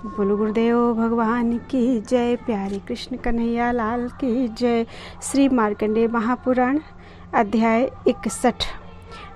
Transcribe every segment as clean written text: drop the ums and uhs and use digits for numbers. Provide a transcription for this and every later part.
बोलो गुरुदेव भगवान की जय। प्यारे कृष्ण कन्हैया लाल की जय। श्री मार्कंडेय महापुराण अध्याय 61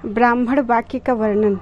ब्राह्मण वाक्य का वर्णन।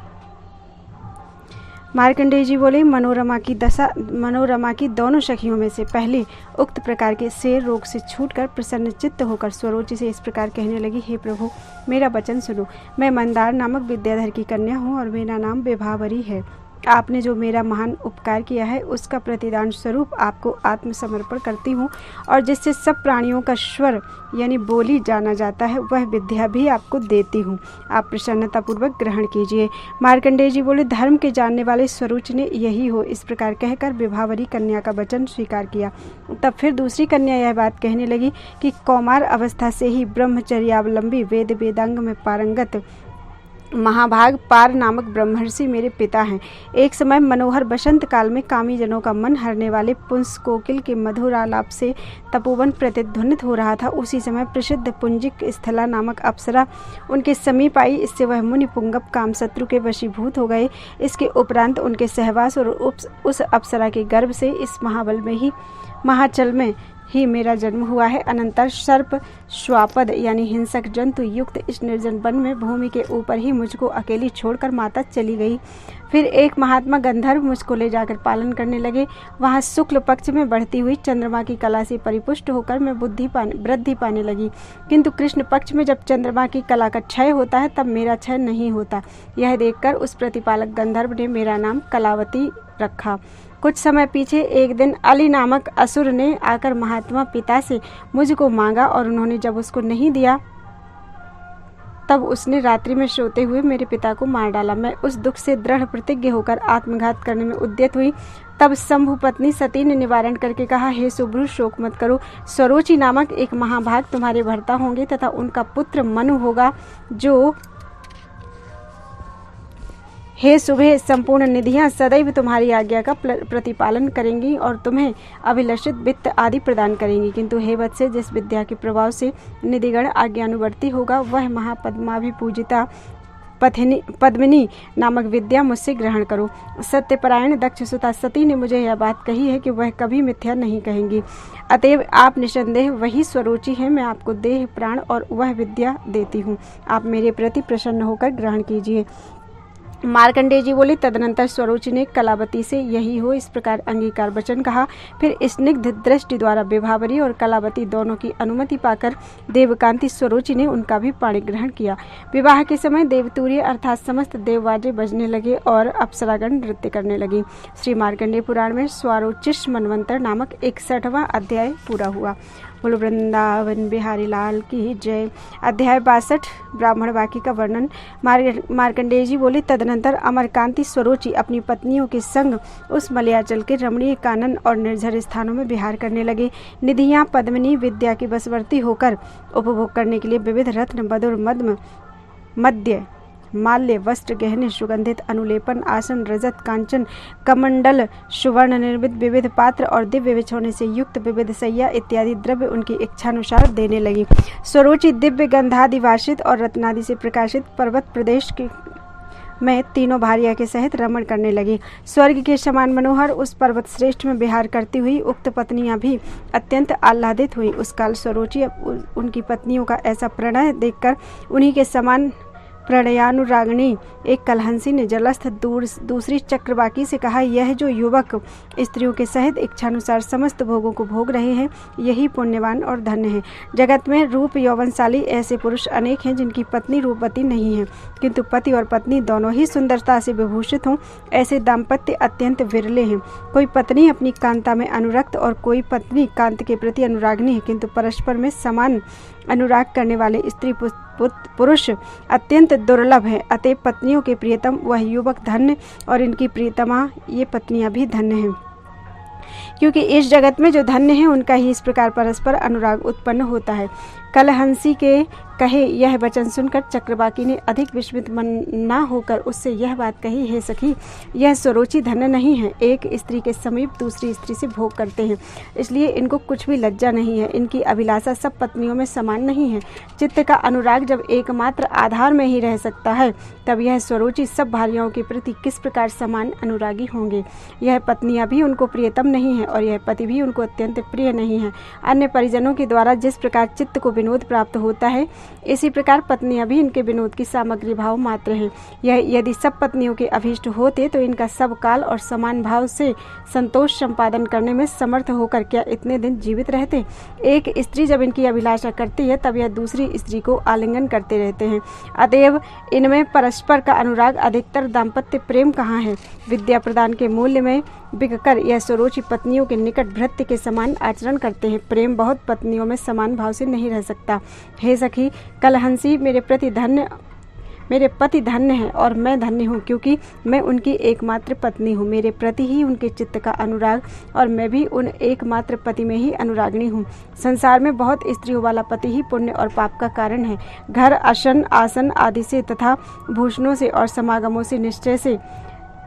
मार्कंडेय जी बोले, मनोरमा की दोनों सखियों में से पहले उक्त प्रकार के शेर रोग से छूटकर प्रसन्न चित्त होकर स्वरोचि से इस प्रकार कहने लगी, हे प्रभु, मेरा वचन सुनो। मैं मंदार नामक विद्याधर की कन्या हूँ और मेरा नाम विभावरी है। आपने जो मेरा महान उपकार किया है उसका प्रतिदान स्वरूप आपको आत्मसमर्पण करती हूँ, और जिससे सब प्राणियों का स्वर यानी बोली जाना जाता है वह विद्या भी आपको देती हूँ। आप प्रसन्नतापूर्वक ग्रहण कीजिए। मार्कंडेय जी बोले, धर्म के जानने वाले स्वरूच ने यही हो, इस प्रकार कहकर विभावरी कन्या का वचन स्वीकार किया। तब फिर दूसरी कन्या यह बात कहने लगी कि कौमार अवस्था से ही ब्रह्मचर्यावलंबी वेद वेदांग में पारंगत महाभाग पार नामक ब्रह्मर्षि मेरे पिता हैं। एक समय मनोहर बसंत काल में कामी जनों का मन हरने वाले पुंस कोकिल के मधुर आलाप से तपोवन प्रतिध्वनित हो रहा था। उसी समय प्रसिद्ध पुंजिक स्थला नामक अप्सरा उनके समीप आई। इससे वह मुनि पुंगव कामशत्रु के वशीभूत हो गए। इसके उपरांत उनके सहवास और उस अप्सरा के गर्भ से इस महाचल में ही मेरा जन्म हुआ है। अनंतर सर्प श्वापद यानी हिंसक जंतु युक्त इस निर्जन वन में भूमि के ऊपर ही मुझको अकेली छोड़कर माता चली गई। फिर एक महात्मा गंधर्व मुझको ले जाकर पालन करने लगे। वहाँ शुक्ल पक्ष में बढ़ती हुई चंद्रमा की कला से परिपुष्ट होकर मैं वृद्धि पाने लगी, किंतु कृष्ण पक्ष में जब चंद्रमा की कला का क्षय होता है तब मेरा क्षय नहीं होता। यह देखकर उस प्रतिपालक गंधर्व ने मेरा नाम कलावती रखा। कुछ समय पीछे एक दिन अली नामक असुर ने आकर महात्मा पिता से मुझको मांगा, और उन्होंने जब उसको नहीं दिया तब उसने रात्रि में सोते हुए मेरे पिता को मार डाला। मैं उस दुख से दृढ़ प्रतिज्ञ होकर आत्मघात करने में उद्यत हुई। तब शंभु पत्नी सती ने निवारण करके कहा, हे सुब्रु, शोक मत करो। स्वरोचि नामक एक महाभाग तुम्हारे भर्ता होंगे तथा उनका पुत्र मनु होगा, जो हे सुबह संपूर्ण निधियां सदैव तुम्हारी आज्ञा का प्रतिपालन करेंगी और तुम्हें अभिलषित वित्त आदि प्रदान करेंगी। किंतु हे वत्से, जिस विद्या के प्रभाव से निधिगण आज्ञानुवर्ती होगा वह महापद्माभिपूजिता पद्मिनी नामक विद्या मुझसे ग्रहण करो। सत्यपरायण दक्ष सुता सती ने मुझे यह बात कही है कि वह कभी मिथ्या नहीं कहेंगी। अतएव आप निसंदेह वही स्वरोचि हैं। मैं आपको देह प्राण और वह विद्या देती हूँ। आप मेरे प्रति प्रसन्न होकर ग्रहण कीजिए। मार्कंडेय जी बोले, तदनंतर स्वरोचि ने कलावती से यही हो इस प्रकार अंगीकार वचन कहा। फिर स्निग्ध दृष्टि द्वारा विभावरी और कलावती दोनों की अनुमति पाकर देवकांति स्वरोचि ने उनका भी पाणी ग्रहण किया। विवाह के समय देवतूर्य अर्थात समस्त देववाजे बजने लगे और अप्सरागण नृत्य करने लगी। श्री मार्कंडेय पुराण में स्वारोचिष मनवंतर नामक 61वां अध्याय पूरा हुआ। बोलो वृंदावन बिहारी लाल की जय। अध्याय 62 ब्राह्मण वाक्य का वर्णन। मार्कंडेय जी बोले, तदनंतर अमरकांति स्वरोचि अपनी पत्नियों के संग उस मलयाचल के रमणीय कानन और निर्झर स्थानों में विहार करने लगे। निधियां पद्मिनी विद्या की बसवर्ती होकर उपभोग करने के लिए विविध रत्न मधुर मध्य माल्य वस्त्र गहने सुगंधित अनुलेपन आसन रजत कांचन कमंडल सुवर्ण निर्मित विविध पात्र और दिव्य बिछौने से युक्त विविध सैया इत्यादि द्रव्य उनकी इच्छानुसार देने लगी। स्वरोचि दिव्य गंधादि वासित और रत्नादि से प्रकाशित पर्वत प्रदेश में तीनों भार्या के सहित रमण करने लगी। स्वर्ग के समान मनोहर उस पर्वत श्रेष्ठ में विहार करती हुई उक्त पत्नियां भी अत्यंत आह्लादित हुई। उस काल स्वरोचि उनकी पत्नियों का ऐसा प्रणय देखकर उन्हीं के समान प्रणयानुरागिणी एक कलहंसी ने जलस्थ दूसरी चक्रवाकी से कहा, यह जो युवक स्त्रियों के सहित इच्छानुसार समस्त भोगों को भोग रहे हैं यही पुण्यवान और धन्य है। जगत में रूप यौवनशाली ऐसे पुरुष अनेक हैं जिनकी पत्नी रूपवती नहीं है, किंतु पति और पत्नी दोनों ही सुंदरता से विभूषित हों ऐसे दाम्पत्य अत्यंत विरले हैं। कोई पत्नी अपनी कांता में अनुरक्त और कोई पत्नी कांत के प्रति अनुरागिनी है, किंतु परस्पर में समान अनुराग करने वाले स्त्री पुरुष अत्यंत दुर्लभ है। अतः पत्नियों के प्रियतम वह युवक धन्य और इनकी प्रियतमा ये पत्नियां भी धन्य हैं, क्योंकि इस जगत में जो धन्य है उनका ही इस प्रकार परस्पर अनुराग उत्पन्न होता है। कलहंसी के कहे यह वचन सुनकर चक्रवाकी ने अधिक विस्मित मन न होकर उससे यह बात कही, हे सखी, यह स्वरोची धन्य नहीं है। एक स्त्री के समीप दूसरी स्त्री से भोग करते हैं, इसलिए इनको कुछ भी लज्जा नहीं है। इनकी अभिलाषा सब पत्नियों में समान नहीं है। चित्त का अनुराग जब एकमात्र आधार में ही रह सकता है, तब यह स्वरोची सब भार्याओं के प्रति किस प्रकार समान अनुरागी होंगे। यह पत्नियां भी उनको प्रियतम नहीं है और यह पति भी उनको अत्यंत प्रिय नहीं है। अन्य परिजनों के द्वारा जिस प्रकार चित्त को विनोद प्राप्त होता है, इसी प्रकार पत्नियां भी इनके विनोद की सामग्री भाव मात्र हैं। यह यदि सब पत्नियों के अभीष्ट होते तो इनका सब काल और समान भाव से संतोष संपादन करने में समर्थ होकर क्या इतने दिन जीवित रहते। एक स्त्री जब इनकी अभिलाषा करती है, तब यह दूसरी स्त्री को आलिंगन करते रहते हैं। अतएव इनमें परस्पर का अनुराग अधिकतर दाम्पत्य प्रेम कहाँ है। विद्या प्रदान के मूल्य में बिककर यह स्वरोची पत्नियों के निकट भृत्य के समान आचरण करते हैं। प्रेम बहुत पत्नियों में समान भाव से नहीं रह सकता। हे सखी, कलहंसी मेरे पति धन्य है और मैं धन्य हूँ, क्योंकि मैं उनकी एकमात्र पत्नी हूँ। मेरे प्रति ही उनके चित्त का अनुराग और मैं भी उन एकमात्र पति में ही अनुरागिणी हूँ। संसार में बहुत स्त्रियों वाला पति ही पुण्य और पाप का कारण है। घर, आसन आदि से तथा भूषणों से और समागमों से निश्चय से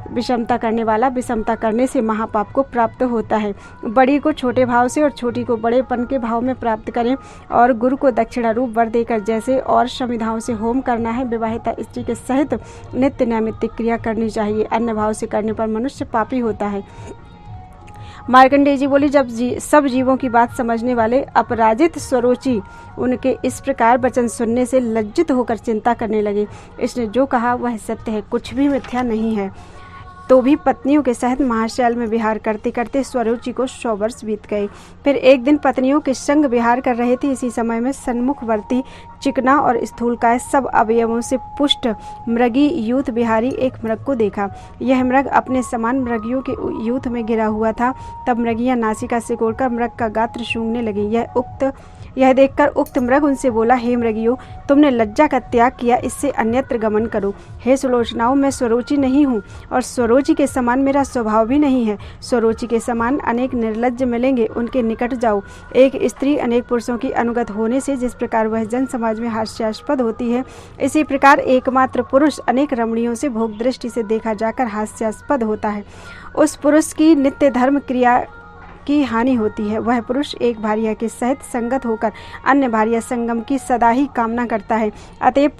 विषमता करने वाला विषमता करने से महापाप को प्राप्त होता है। बड़ी को छोटे भाव से और छोटी को बड़ेपन के भाव में प्राप्त करें और गुरु को दक्षिणा रूप वर देकर जैसे और संविधाओं से होम करना है, विवाहिता स्त्री के सहित नित्य नैमित्तिक क्रिया करनी चाहिए। अन्य भाव से करने पर मनुष्य पापी होता है। मार्कंडेय जी बोली, जब सब जीवों की बात समझने वाले अपराजित स्वरोची उनके इस प्रकार वचन सुनने से लज्जित होकर चिंता करने लगे। इसने जो कहा वह सत्य है, कुछ भी मिथ्या नहीं है। तो भी पत्नियों के सहित महाशैल में विहार करते करते स्वरोची को 100 वर्ष बीत गए। फिर एक दिन पत्नियों के संग विहार कर रहे थे। इसी समय में सन्मुखवर्ती चिकना और स्थूलकाय सब अवयवों से पुष्ट मृगी यूथ बिहारी एक मृग को देखा। यह मृग अपने समान मृगियों के यूथ में गिरा हुआ था। तब मृगियां नासिका से कोड़कर मृग का गात्र सूंघने लगी। यह देखकर उक्त मृग उनसे बोला, हे मृगियों, तुमने लज्जा का त्याग किया, इससे अन्यत्र गमन करो। हे सुलोचनाओं, मैं स्वरोची नहीं हूँ और स्वरोची के समान मेरा स्वभाव भी नहीं है। स्वरोची के समान अनेक निर्लज्ज मिलेंगे, उनके निकट जाओ। एक स्त्री अनेक पुरुषों की अनुगत होने से जिस प्रकार वह जन समाज में हास्यास्पद होती है, इसी प्रकार एकमात्र पुरुष अनेक रमणियों से भोग दृष्टि से देखा जाकर हास्यास्पद होता है। उस पुरुष की नित्य धर्म क्रिया की हानि होती है। वह पुरुष एक भार्या के सहित संगत होकर अन्य भार्या संगम की सदा ही कामना करता है। अतएव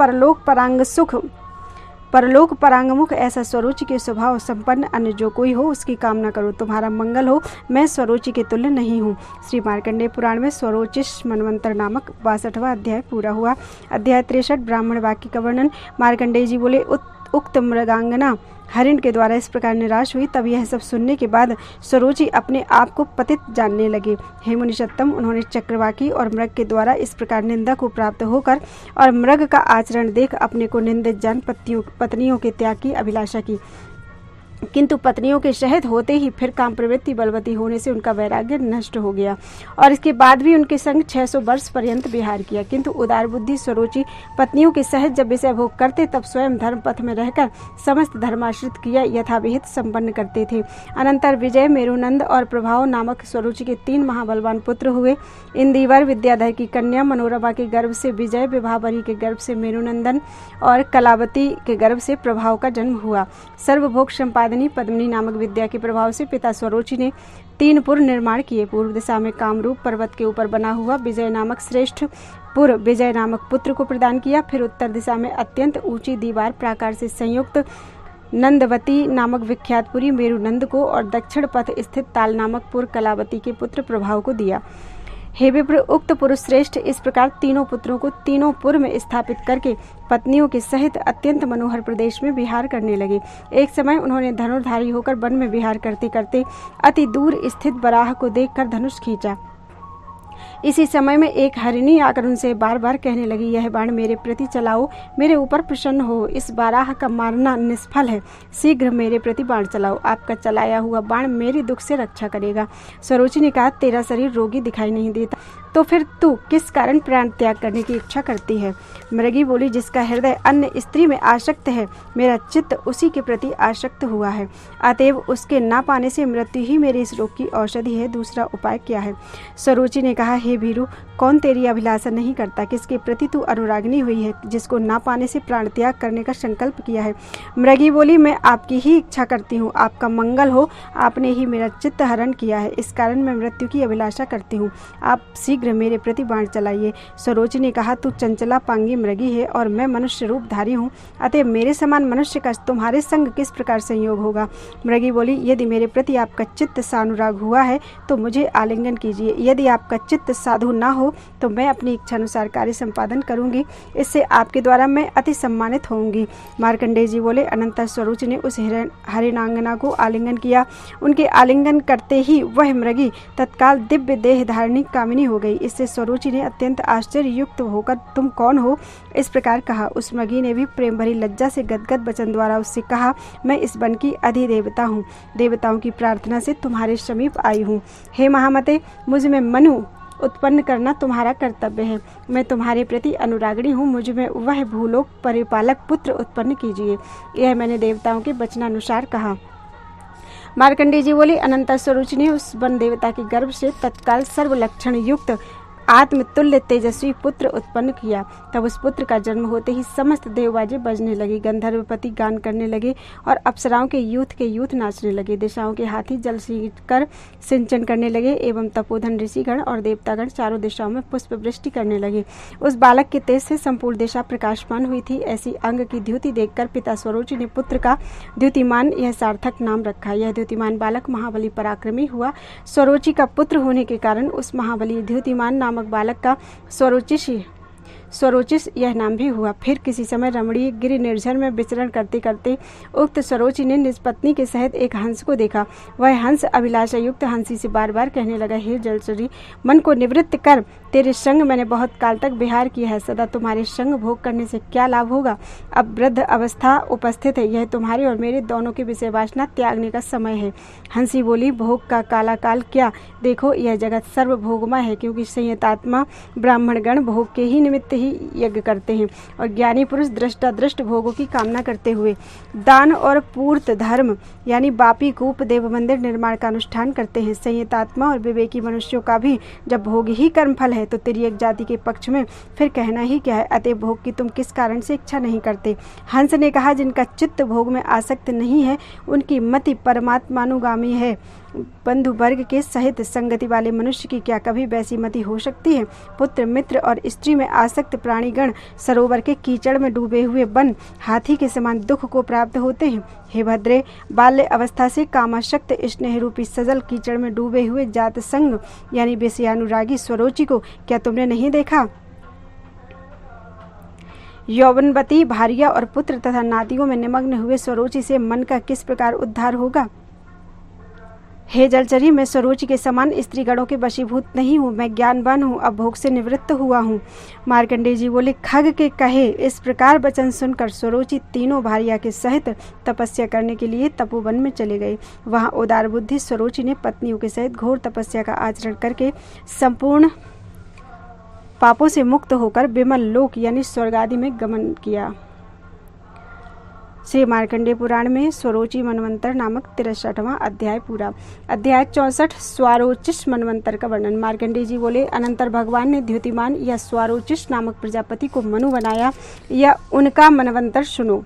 परलोक परांगमुख ऐसा स्वरोची के स्वभाव संपन्न अन्य जो कोई हो उसकी कामना करो, तुम्हारा मंगल हो। मैं स्वरोची के तुल्य नहीं हूँ। श्री मार्कंडेय पुराण में स्वरोचिष मनवंतर नामक 62वां अध्याय पूरा हुआ। अध्याय 63 ब्राह्मण वाक्य का वर्णन। मार्कंडेय जी बोले, उक्त मृगांगना हरिण के द्वारा इस प्रकार निराश हुई। तब यह सब सुनने के बाद स्वरोची अपने आप को पतित जानने लगे। हे मुनिषत्तम, उन्होंने चक्रवाकी और मृग के द्वारा इस प्रकार निंदा को प्राप्त होकर और मृग का आचरण देख अपने को निंदित जान पत्नियों के त्याग की अभिलाषा की, किंतु पत्नियों के शहद होते ही फिर काम प्रवृत्ति बलवती होने से उनका वैराग्य नष्ट हो गया और इसके बाद भी उनके संग 600 वर्ष पर्यंत विहार किया। किंतु उदार बुद्धि स्वरोची पत्नियों के सहज जब विषय भोग करते, तब स्वयं धर्म पथ में रहकर समस्त धर्माश्रित क्रिया यथाविहित संपन्न करते थे। अनंतर विजय, मेरुनंद और प्रभाव नामक स्वरोची के 3 महाबलवान पुत्र हुए। इंदिवर विद्याधर की कन्या मनोरमा के गर्भ से विजय, विभावरी के गर्भ से मेरुनंदन और कलावती के गर्भ से प्रभाव का जन्म हुआ। सर्वभोग संपादनी पद्मिनी नामक विद्या के प्रभाव से पिता स्वरोची ने 3 पुर निर्माण किए। पूर्व दिशा में कामरूप पर्वत के ऊपर बना हुआ विजय नामक श्रेष्ठ पुर विजय नामक पुत्र को प्रदान किया। फिर उत्तर दिशा में अत्यंत ऊंची दीवार प्राकार से संयुक्त नंदवती नामक विख्यात पुरी मेरुनंद को और दक्षिण पथ स्थित ताल नामक पुर कलावती के पुत्र प्रभाव को दिया। हे विप्र, उक्त पुरुष श्रेष्ठ इस प्रकार तीनों पुत्रों को तीनों पुर में स्थापित करके पत्नियों के सहित अत्यंत मनोहर प्रदेश में विहार करने लगे। एक समय उन्होंने धनुर्धारी होकर वन में विहार करते करते अति दूर स्थित बराह को देखकर धनुष खींचा। इसी समय में एक हरिणी आकर उनसे बार बार कहने लगी, यह बाण मेरे प्रति चलाओ, मेरे ऊपर प्रसन्न हो। इस बाराह का मारना निष्फल है, शीघ्र मेरे प्रति बाण चलाओ। आपका चलाया हुआ बाण मेरे दुख से रक्षा करेगा। स्वरोची ने कहा, तेरा शरीर रोगी दिखाई नहीं देता, तो फिर तू किस कारण प्राण त्याग करने की इच्छा करती है? मृगी बोली, जिसका हृदय अन्य स्त्री में आसक्त है, मेरा चित्त उसी के प्रति आसक्त हुआ है, अतएव उसके ना पाने से मृत्यु ही मेरे इस रोग की औषधि है, दूसरा उपाय क्या है? स्वरोचि ने कहा, हे भीरु, कौन तेरी अभिलाषा नहीं करता? किसके प्रति तू अनुरागिनी हुई है, जिसको ना पाने से प्राण त्याग करने का संकल्प किया है? मृगी बोली, मैं आपकी ही इच्छा करती हूँ, आपका मंगल हो, आपने ही मेरा चित्त हरण किया है, इस कारण मैं मृत्यु की अभिलाषा करती हूँ, आप शीघ्र मेरे प्रति बाण चलाइए। स्वरोचि ने कहा, तू चंचला पांगी मृगी है और मैं मनुष्य रूपधारी हूँ, अतः मेरे समान मनुष्य का तुम्हारे संग किस प्रकार संयोग होगा? मृगी बोली, यदि मेरे प्रति आपका चित्त सानुराग हुआ है तो मुझे आलिंगन कीजिए, यदि आपका चित्त साधु ना हो तो मैं अपनी इच्छा अनुसार कार्य संपादन करूंगी, इससे आपके द्वारा मैं अति सम्मानित होंगी। मार्कंडेय जी बोले, अनंतर स्वरोचि ने उस हरिणांगना को आलिंगन किया। उनके आलिंगन करते ही वह मृगी तत्काल दिव्य देह धारणी कामिनी हो गई। इससे स्वरोचि ने अत्यंत आश्चर्य युक्त होकर, तुम कौन हो? इस प्रकार कहा। उस मृगी ने भी प्रेम भरी लज्जा से गदगद वचन द्वारा उससे कहा, मैं इस वन की अधिदेवता हूँ, देवताओं की प्रार्थना से तुम्हारे समीप आई हूँ। हे महामते, मुझ में मनु उत्पन्न करना तुम्हारा कर्तव्य है, मैं तुम्हारे प्रति अनुरागिणी हूँ, मुझ में वह भूलोक परिपालक पुत्र उत्पन्न कीजिए। यह मैंने देवताओं के वचनानुसार कहा। मार्कंडेय जी बोले, अनंतर स्वरोचि ने उस वन देवता के गर्भ से तत्काल सर्वलक्षण युक्त आत्मतुल्य तेजस्वी पुत्र उत्पन्न किया। तब उस पुत्र का जन्म होते ही समस्त देवबाजे बजने लगे, गंधर्वपति गान करने लगे और अप्सराओं के यूथ नाचने लगे। दिशाओं के हाथी जल कर सिंचन करने लगे एवं तपोधन ऋषिगण और देवतागण चारों दिशाओं में पुष्प वृष्टि करने लगे। उस बालक के तेज से संपूर्ण दिशा प्रकाशमान हुई थी। ऐसी अंग की द्युति देखकर पिता स्वरोचि ने पुत्र का द्युतिमान यह सार्थक नाम रखा। यह द्युतिमान बालक महाबली पराक्रमी हुआ। स्वरोचि का पुत्र होने के कारण उस महाबली द्युतिमान नामक बालक का स्वरोचिस यह नाम भी हुआ। फिर किसी समय रमणीय गिरि निर्झर में विचरण करते करते उक्त स्वरोचि ने निज पत्नी के सहित एक हंस को देखा। वह हंस अभिलाषा युक्त हंसी से बार बार कहने लगा, हे जलचरी, मन को निवृत्त कर, तेरे संग मैंने बहुत काल तक विहार किया है, सदा तुम्हारे संग भोग करने से क्या लाभ होगा? अब वृद्ध अवस्था उपस्थित है, यह तुम्हारे और मेरे दोनों के विषय वासना त्यागने का समय है। हंसी बोली, भोग का काला काल क्या, देखो यह जगत सर्वभोगमय है, क्योंकि संयतात्मा ब्राह्मणगण भोग के ही निमित्त ही यज्ञ करते हैं और ज्ञानी पुरुष दृष्टादृष्ट भोगों की कामना करते हुए दान और पूर्त धर्म यानी बापी कूप देव मंदिर निर्माण का अनुष्ठान करते हैं। संयतात्मा और विवेकी मनुष्यों का भी जब भोग ही कर्मफल है तो तिर्यक जाति के पक्ष में फिर कहना ही क्या है? अतः भोग की तुम किस कारण से इच्छा नहीं करते? हंस ने कहा, जिनका चित्त भोग में आसक्त नहीं है, उनकी मति परमात्मानुगामी है। बंधु वर्ग के सहित संगति वाले मनुष्य की क्या कभी वैसी मति हो सकती है? पुत्र मित्र और स्त्री में आसक्त प्राणीगण सरोवर के कीचड़ में डूबे हुए वन हाथी के समान दुख को प्राप्त होते हैं। हे भद्रे, बाल्य अवस्था से कामाशक्त स्नेह रूपी सजल कीचड़ में डूबे हुए जात संग यानी विषयानुरागी स्वरोचि को क्या तुमने नहीं देखा? यौवनवती भार्या और पुत्र तथा नातियों में निमग्न हुए स्वरोचि से मन का किस प्रकार उद्धार होगा? हे जलचरी, मैं स्वरोचि के समान स्त्रीगणों के वशीभूत नहीं हूँ, मैं ज्ञानवान हूँ, अब भोग से निवृत्त हुआ हूँ। मार्कंडेय जी बोले, खग के कहे इस प्रकार वचन सुनकर स्वरोचि तीनों भार्या के सहित तपस्या करने के लिए तपोवन में चले गए। वहाँ उदार बुद्धि स्वरोचि ने पत्नियों के सहित घोर तपस्या का आचरण करके संपूर्ण पापों से मुक्त होकर विमल लोक यानी स्वर्ग आदि में गमन किया। श्री मार्कंडेय पुराण में स्वरोचि मनवंतर नामक 63वां अध्याय पूरा। अध्याय 64 स्वारोचिष मनवंतर का वर्णन। मार्कंडेय जी बोले, अनंतर भगवान ने द्युतिमान या स्वारोचिष नामक प्रजापति को मनु बनाया या उनका मनवंतर सुनो।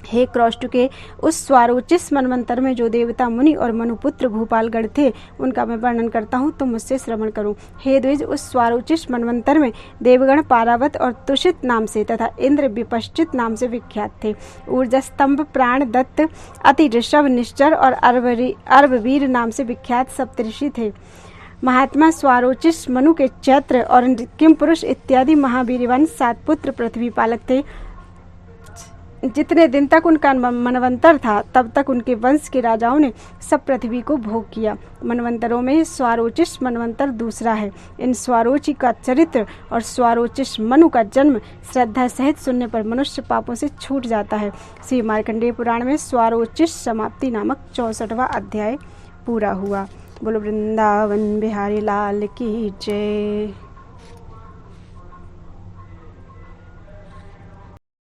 हे क्रौष्ट के, उस स्वारोचिष मनवंतर में जो देवता मुनि और मनुपुत्र भूपालगढ़ थे उनका मैं वर्णन करता हूँ, तुम मुझसे श्रवण करो। हे द्विज, उस स्वारोचिष मनवंतर में देवगण पारावत और तुषित नाम से तथा इंद्र विपश्चित नाम से विख्यात थे। ऊर्जा स्तंभ, प्राण दत्त, अति ऋषभ, निश्चर और अर्ववीर नाम से विख्यात सप्तऋषि थे। महात्मा स्वारोचिष मनु के चैत्र और किम पुरुष इत्यादि महावीरवान 7 पुत्र पृथ्वी पालक थे। जितने दिन तक उनका मनवंतर था तब तक उनके वंश के राजाओं ने सब पृथ्वी को भोग किया। मनवंतरों में स्वारोचिष मनवंतर दूसरा है। इन स्वारोचि का चरित्र और स्वारोचिष मनु का जन्म श्रद्धा सहित सुनने पर मनुष्य पापों से छूट जाता है। श्री मार्कंडेय पुराण में स्वारोचिष समाप्ति नामक 64वां अध्याय पूरा हुआ। बोलो वृंदावन बिहारी लाल की जय।